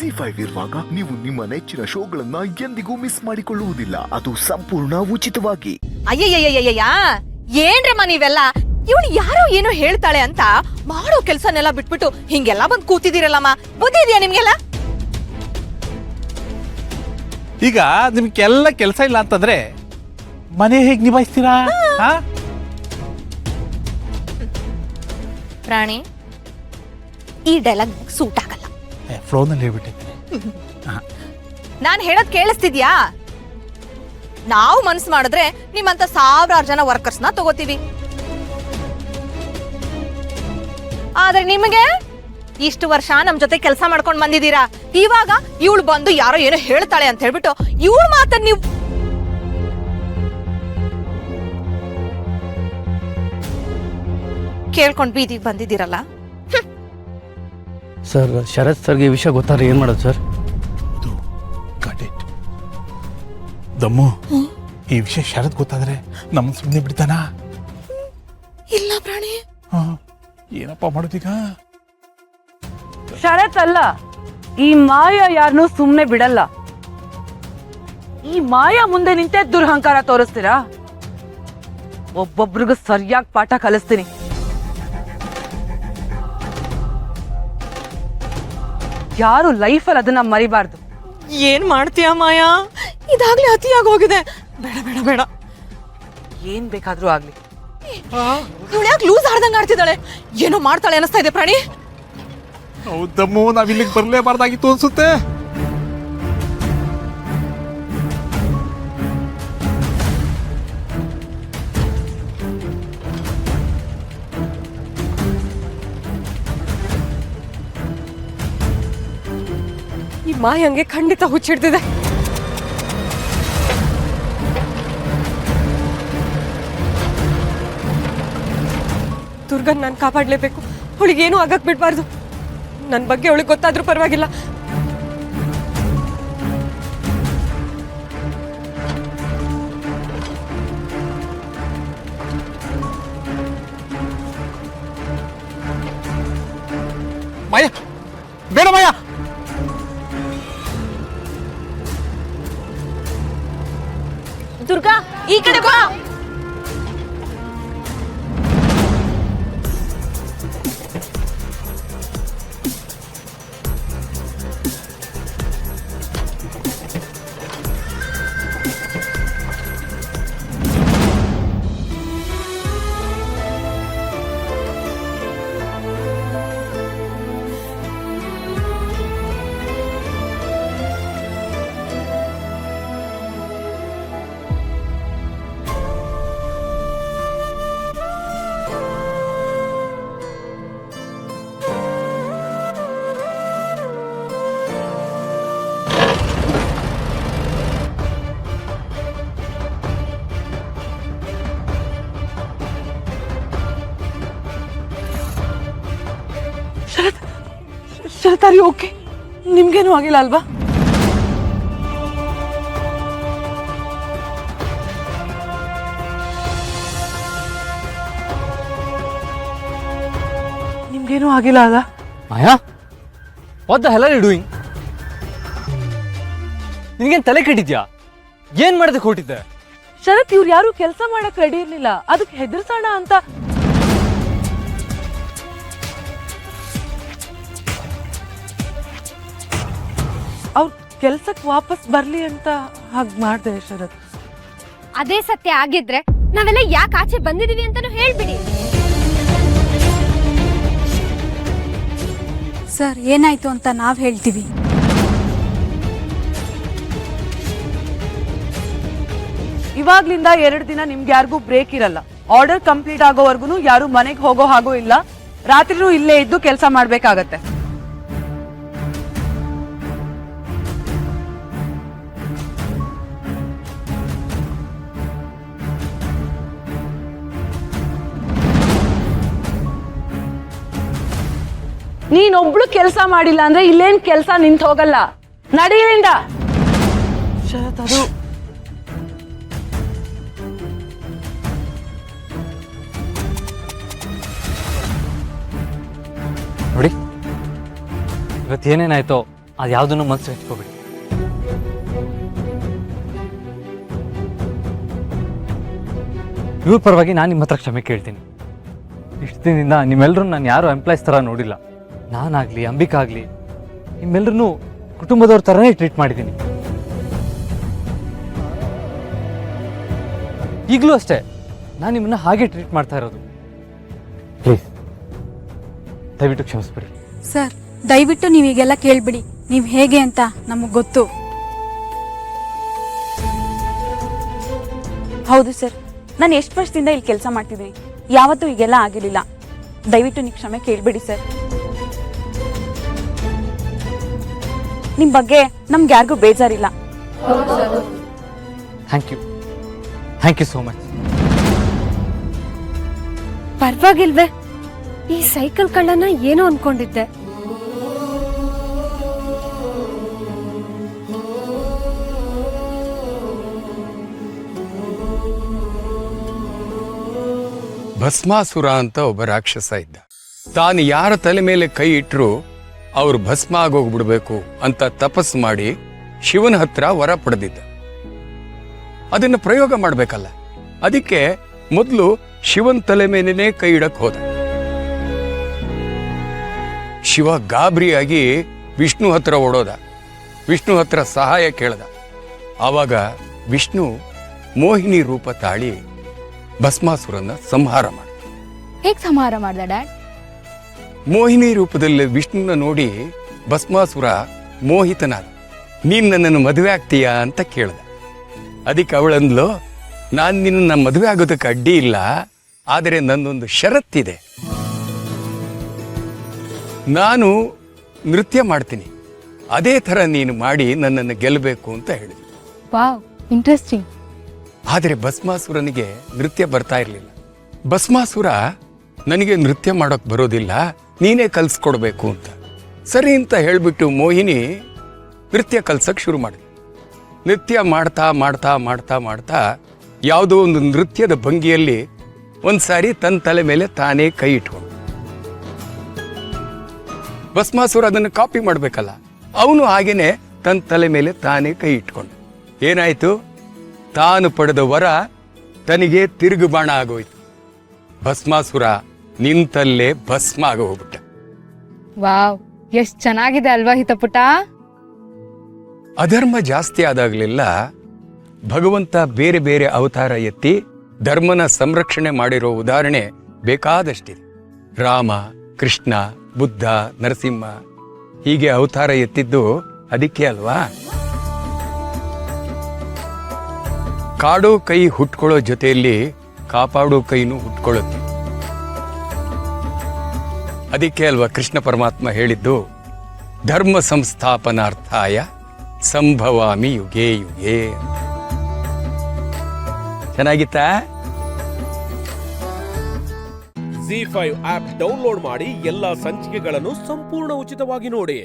ಜಿ5 ಇರುವಾಗ ನೀವು ನಿಮ್ಮ ನೆಚ್ಚಿನ ಶೋಗಳನ್ನ ಎಂದಿಗೂ ಮಿಸ್ ಮಾಡಿಕೊಳ್ಳುವುದಿಲ್ಲ. ಅದು ಸಂಪೂರ್ಣ ಉಚಿತವಾಗಿ. ಅಯ್ಯಯ್ಯಯ್ಯಯ್ಯ ಏನ್ರಮ್ಮ ನೀವೆಲ್ಲ, ಇವಳು ಯಾರೋ ಏನೋ ಹೇಳ್ತಾಳೆ ಅಂತ ಮಾಡೋ ಕೆಲ್ಸನೆಲ್ಲ ಬಿಟ್ಬಿಟ್ಟು ಹಿಂಗೆಲ್ಲ ಬಂದ್ ಕೂತಿದ್ದೀರಲ್ಲಮ್ಮ, ಬುದ್ಧಿ ಇದೆಯಾ ನಿಮ್ಗೆಲ್ಲ? ಈಗ ನಿಮ್ಗೆಲ್ಲ ಕೆಲಸ ಇಲ್ಲ ಅಂತಂದ್ರೆ ಮನೆ ಹೇಗ್ ನಿಭಾಯಿಸ್ತೀರಾ? ಪ್ರಾಣಿ, ಈ ಡೈಲಾಗ್ ಸೂಟ್ ಆಗಲ್ಲ. ಫ್ಲೋನಲ್ಲಿ ಹೇಳ್ಬಿಟ್ಟಿದ್ದೀನಿ. ನಾನ್ ಹೇಳೋದ್ ಕೇಳಿಸ್ತಿದ್ಯಾ? ನಾವು ಮನ್ಸು ಮಾಡಿದ್ರೆ ನಿಮ್ಮಂತ ಸಾವಿರಾರು ಜನ ವರ್ಕರ್ಸ್ನ ತಗೋತೀವಿ. ಆದ್ರೆ ನಿಮಗೆ ಇಷ್ಟು ವರ್ಷ ನಮ್ ಜೊತೆ ಕೆಲಸ ಮಾಡ್ಕೊಂಡ್ ಬಂದಿದ್ದೀರಾ. ಇವಾಗ ಇವಳು ಬಂದು ಯಾರೋ ಏನೋ ಹೇಳ್ತಾಳೆ ಅಂತ ಹೇಳ್ಬಿಟ್ಟು ಇವಳು ಮಾತನ್ನ ನೀವು ಕೇಳ್ಕೊಂಡ್ ಬೀದಿಗೆ ಬಂದಿದ್ದೀರಲ್ಲ. ಸರ್, ಶರತ್ ಸರ್ಗೆ ಈ ವಿಷಯ ಗೊತ್ತಾದ್ರೆ ಏನ್ ಮಾಡೋದು ಸರ್? ದಮ್ಮು, ಈ ವಿಷಯ ಶರತ್ ಗೊತ್ತಾದ್ರೆ ನಮ್ ಸುಮ್ಮನೆ ಬಿಡ್ತಾನ? ಇಲ್ಲ ಪ್ರಾಣಿ. ಏನಪ್ಪ ಮಾಡೋದೀಗ? ಶರತ್ ಅಲ್ಲ, ಈ ಮಾಯಾ ಯಾರನ್ನೂ ಸುಮ್ನೆ ಬಿಡಲ್ಲ. ಈ ಮಾಯಾ ಮುಂದೆ ನಿಂತೆ ದುರಹಂಕಾರ ತೋರಿಸ್ತೀರಾ? ಒಬ್ಬೊಬ್ರಿಗೂ ಸರಿಯಾಗಿ ಪಾಠ ಕಲಿಸ್ತೀನಿ. ಯಾರು ಲೈಫಲ್ಲಿ ಅದನ್ನ ಮರಿಬಾರ್ದು. ಏನ್ ಮಾಡ್ತೀಯ ಮಾಯಾ? ಇದಾಗ್ಲೇ ಅತಿಯಾಗಿ ಹೋಗಿದೆ. ಬೇಡ ಬೇಡ ಬೇಡ, ಏನ್ ಬೇಕಾದ್ರೂ ಆಗ್ಲಿ. ಇವಳು ಯಾಕೆ ಲೂಸ್ ಆಡ್ದಂಗ್ ಆಡ್ತಿದ್ದಾಳೆ? ಏನೋ ಮಾಡ್ತಾಳೆ ಅನಿಸ್ತಾ ಇದೆ ಪ್ರಾಣಿ. ಹೌದಮ್ಮು, ನಾವ್ ಇಲ್ಲಿಗೆ ಬರ್ಲೇಬಾರ್ದಾಗಿತ್ತು ಅನ್ಸುತ್ತೆ. ಈ ಮಾಯಂಗೆ ಖಂಡಿತ ಹುಚ್ಚಿಡ್ತಿದೆ. ದುರ್ಗನ್ ನಾನು ಕಾಪಾಡಲೇಬೇಕು. ಅವಳಿಗೇನು ಆಗಕ್ ಬಿಡ್ಬಾರ್ದು. ನನ್ನ ಬಗ್ಗೆ ಅವಳಿಗೆ ಗೊತ್ತಾದ್ರೂ ಪರವಾಗಿಲ್ಲ. ಮಾಯ, ಬೇಡ ಮಾಯ. ದುರ್ಗಾ, ಈ ಕಡೆ ಬಾ. Sharath, are you okay? ನಿಮ್ಗೇನು ಆಗಿಲ್ಲ ಅಲ್ವಾ? ನಿಮ್ಗೇನು ಆಗಿಲ್ಲ ಅಲ್ಲ? Maya, what the hell are you doing? ನಿನಗೇನು ತಲೆ ಕೆಟ್ಟಿದ್ಯಾ? ಏನ್ ಮಾಡೋದಕ್ಕೆ ಹೊರಟಿದ್ದೆ? ಶರತ್, ಇವ್ರು ಯಾರು ಕೆಲಸ ಮಾಡಕ್ ರೆಡಿ ಇರ್ಲಿಲ್ಲ. ಅದಕ್ಕೆ ಹೆದರ್ಸೋಣ ಅಂತ. ಅವ್ರು ಕೆಲ್ಸಕ್ಕೆ ವಾಪಸ್ ಬರ್ಲಿ ಅಂತ ಹಾಗೆ ಮಾಡ್ದೆ ಶರತ್. ಅದೇ ಸತ್ಯ ಆಗಿದ್ರೆ ನಾವೆಲ್ಲ ಯಾಕೆ ಆಚೆ ಬಂದಿದೀವಿ ಅಂತಾನು ಹೇಳ್ಬಿಡಿ. ಸರ್, ಏನಾಯ್ತು ಅಂತ ನಾವ್ ಹೇಳ್ತೀವಿ. ಇವಾಗ್ಲಿಂದ 2 ದಿನ ನಿಮ್ಗೆ ಯಾರಿಗೂ ಬ್ರೇಕ್ ಇರಲ್ಲ. ಆರ್ಡರ್ ಕಂಪ್ಲೀಟ್ ಆಗೋವರೆಗೂ ಯಾರು ಮನೆಗೆ ಹೋಗೋ ಹಾಗೂ ಇಲ್ಲ. ರಾತ್ರಿನೂ ಇಲ್ಲೇ ಇದ್ದು ಕೆಲಸ ಮಾಡ್ಬೇಕಾಗತ್ತೆ. ನೀನೊಬ್ಳು ಕೆಲಸ ಮಾಡಿಲ್ಲ ಅಂದ್ರೆ ಇಲ್ಲೇನ್ ಕೆಲಸ ನಿಂತು ಹೋಗಲ್ಲ. ನಡೀಲಿಂದ. ಶರತ್, ಅದು ನೋಡಿ, ಇವತ್ತೇನೇನಾಯ್ತೋ ಅದು ಯಾವುದನ್ನು ಮನಸ್ಸು ಹಚ್ಕೋಬೇಡಿ. ಇವ್ರ ಪರವಾಗಿ ನಾನು ನಿಮ್ಮ ಹತ್ರ ಕ್ಷಮೆ ಕೇಳ್ತೀನಿ. ಇಷ್ಟು ದಿನದಿಂದ ನಿಮ್ಮೆಲ್ಲರೂ ನಾನು ಯಾರು ಎಂಪ್ಲಾಯ್ಸ್ ಥರ ನೋಡಿಲ್ಲ. ನಾನಾಗಲಿ ಅಂಬಿಕಾ ಆಗಲಿ ನಿಮ್ಮೆಲ್ಲರೂ ಕುಟುಂಬದವ್ರ ಥರನೇ ಟ್ರೀಟ್ ಮಾಡಿದ್ದೀನಿ. ಈಗಲೂ ಅಷ್ಟೇ ನಾನು ನಿಮ್ಮನ್ನ ಹಾಗೆ ಟ್ರೀಟ್ ಮಾಡ್ತಾ ಇರೋದು. ಪ್ಲೀಸ್ ದಯವಿಟ್ಟು ಕ್ಷಮಿಸ್ಬಿಡಿ. ಸರ್ ದಯವಿಟ್ಟು ನೀವು ಈಗೆಲ್ಲ ಕೇಳ್ಬಿಡಿ. ನೀವು ಹೇಗೆ ಅಂತ ನಮಗೆ ಗೊತ್ತು. ಹೌದು ಸರ್, ನಾನು ಎಷ್ಟು ವರ್ಷದಿಂದ ಇಲ್ಲಿ ಕೆಲಸ ಮಾಡ್ತಿದ್ದೀನಿ, ಯಾವತ್ತೂ ಈಗೆಲ್ಲ ಆಗಿರಲಿಲ್ಲ. ದಯವಿಟ್ಟು ನೀವು ಕ್ಷಮೆ ಕೇಳ್ಬಿಡಿ ಸರ್. ನಿಮ್ಮ ಬಗ್ಗೆ ನಮ್ಗೆ ಯಾರಿಗೂ ಬೇಜಾರಿಲ್ಲ. Thank you so much. ಪರವಾಗಿಲ್ವೇ? ಈ ಸೈಕಲ್ ಕಳ್ಳನ ಏನೋ ಅನ್ಕೊಂಡಿದ್ದೆ. ಭಸ್ಮಾಸುರ ಅಂತ ಒಬ್ಬ ರಾಕ್ಷಸ ಇದ್ದ. ತಾನು ಯಾರ ತಲೆ ಮೇಲೆ ಕೈ ಇಟ್ಟರು ಅವ್ರು ಭಸ್ಮ ಆಗೋಗ್ಬಿಡ್ಬೇಕು ಅಂತ ತಪಸ್ಸು ಮಾಡಿ ಶಿವನ ಹತ್ರ ವರ ಪಡೆದಿದ್ದ. ಅದನ್ನ ಪ್ರಯೋಗ ಮಾಡ್ಬೇಕಲ್ಲ, ಅದಕ್ಕೆ ಮೊದಲು ಶಿವನ್ ತಲೆ ಮೇಲೇನೆ ಕೈ ಇಡಕ್ ಹೋದ. ಶಿವ ಗಾಬರಿಯಾಗಿ ವಿಷ್ಣು ಹತ್ರ ಓಡೋದ. ವಿಷ್ಣು ಹತ್ರ ಸಹಾಯ ಕೇಳ್ದ. ಆವಾಗ ವಿಷ್ಣು ಮೋಹಿನಿ ರೂಪ ತಾಳಿ ಭಸ್ಮಾಸುರನ್ನ ಸಂಹಾರ ಮಾಡ. ಹೇಗ್ ಸಂಹಾರ ಮಾಡ್ದ ಡ್ಯಾಡ್? ಮೋಹಿನಿ ರೂಪದಲ್ಲಿ ವಿಷ್ಣುನ ನೋಡಿ ಭಸ್ಮಾಸುರ ಮೋಹಿತನಾದ. ನೀನ್ ನನ್ನನ್ನು ಮದುವೆ ಆಗ್ತೀಯಾ ಅಂತ ಕೇಳ್ದ. ಅದಕ್ಕೆ ಅವಳಂದ್ಲು, ನಾನ್ ನಿನ್ನ ಮದುವೆ ಆಗೋದಕ್ಕೆ ಅಡ್ಡಿ ಇಲ್ಲ, ಆದರೆ ನನ್ನೊಂದು ಷರತ್ತಿದೆ. ನಾನು ನೃತ್ಯ ಮಾಡ್ತೀನಿ, ಅದೇ ಥರ ನೀನು ಮಾಡಿ ನನ್ನನ್ನು ಗೆಲ್ಲಬೇಕು ಅಂತ ಹೇಳಿದ್ಲು. Wow, interesting. ಆದರೆ ಭಸ್ಮಾಸುರನಿಗೆ ನೃತ್ಯ ಬರ್ತಾ ಇರಲಿಲ್ಲ. ಭಸ್ಮಾಸುರ ನನಗೆ ನೃತ್ಯ ಮಾಡೋಕ್ ಬರೋದಿಲ್ಲ, ನೀನೇ ಕಲ್ಸ್ಕೊಡ್ಬೇಕು ಅಂತ. ಸರಿ ಅಂತ ಹೇಳ್ಬಿಟ್ಟು ಮೋಹಿನಿ ನೃತ್ಯ ಕಲ್ಸಕ್ ಶುರು ಮಾಡಿದ್ಲು. ನೃತ್ಯ ಮಾಡ್ತಾ ಮಾಡ್ತಾ ಮಾಡ್ತಾ ಮಾಡ್ತಾ ಯಾವುದೋ ಒಂದು ನೃತ್ಯದ ಭಂಗಿಯಲ್ಲಿ ಒಂದ್ಸಾರಿ ತನ್ನ ತಲೆ ಮೇಲೆ ತಾನೇ ಕೈ ಇಟ್ಕೊಂಡು. ಭಸ್ಮಾಸುರ ಅದನ್ನು ಕಾಪಿ ಮಾಡ್ಬೇಕಲ್ಲ, ಅವನು ಹಾಗೇನೆ ತನ್ನ ತಲೆ ಮೇಲೆ ತಾನೇ ಕೈ ಇಟ್ಕೊಂಡು. ಏನಾಯ್ತು? ತಾನು ಪಡೆದ ವರ ತನಗೆ ತಿರುಗು ಬಾಣ ಆಗೋಯ್ತು. ಭಸ್ಮಾಸುರ ನಿಂತಲ್ಲೇ ಭಸ್ಮ ಆಗ ಹೋಗ್ಬಿಟ್ಟ. ವಾವ್, ಎಷ್ಟ್ ಚೆನ್ನಾಗಿದೆ ಅಲ್ವಾ ಹಿತಪುಟ? ಅಧರ್ಮ ಜಾಸ್ತಿ ಆದಾಗಲೆಲ್ಲ ಭಗವಂತ ಬೇರೆ ಬೇರೆ ಅವತಾರ ಎತ್ತಿ ಧರ್ಮನ ಸಂರಕ್ಷಣೆ ಮಾಡಿರೋ ಉದಾಹರಣೆ ಬೇಕಾದಷ್ಟಿದೆ. ರಾಮ, ಕೃಷ್ಣ, ಬುದ್ಧ, ನರಸಿಂಹ ಹೀಗೆ ಅವತಾರ ಎತ್ತಿದ್ದು ಅದಕ್ಕೆ ಅಲ್ವಾ? ಕಾಡೋ ಕೈ ಹುಟ್ಕೊಳ್ಳೋ ಜೊತೆಯಲ್ಲಿ ಕಾಪಾಡೋ ಕೈನೂ ಹುಟ್ಕೊಳ್ಳುತ್ತೆ. ಅದಕ್ಕೆ ಅಲ್ವಾ ಕೃಷ್ಣ ಪರಮಾತ್ಮ ಹೇಳಿದ್ದು, ಧರ್ಮ ಸಂಸ್ಥಾಪನಾರ್ಥಾಯ ಸಂಭವಾಮಿ ಯುಗೇ ಯುಗೇ. ಚೆನ್ನಾಗಿತ್ತಾ? ZEE5 ಆಪ್ ಡೌನ್ಲೋಡ್ ಮಾಡಿ ಎಲ್ಲಾ ಸಂಚಿಕೆಗಳನ್ನು ಸಂಪೂರ್ಣ ಉಚಿತವಾಗಿ ನೋಡಿ.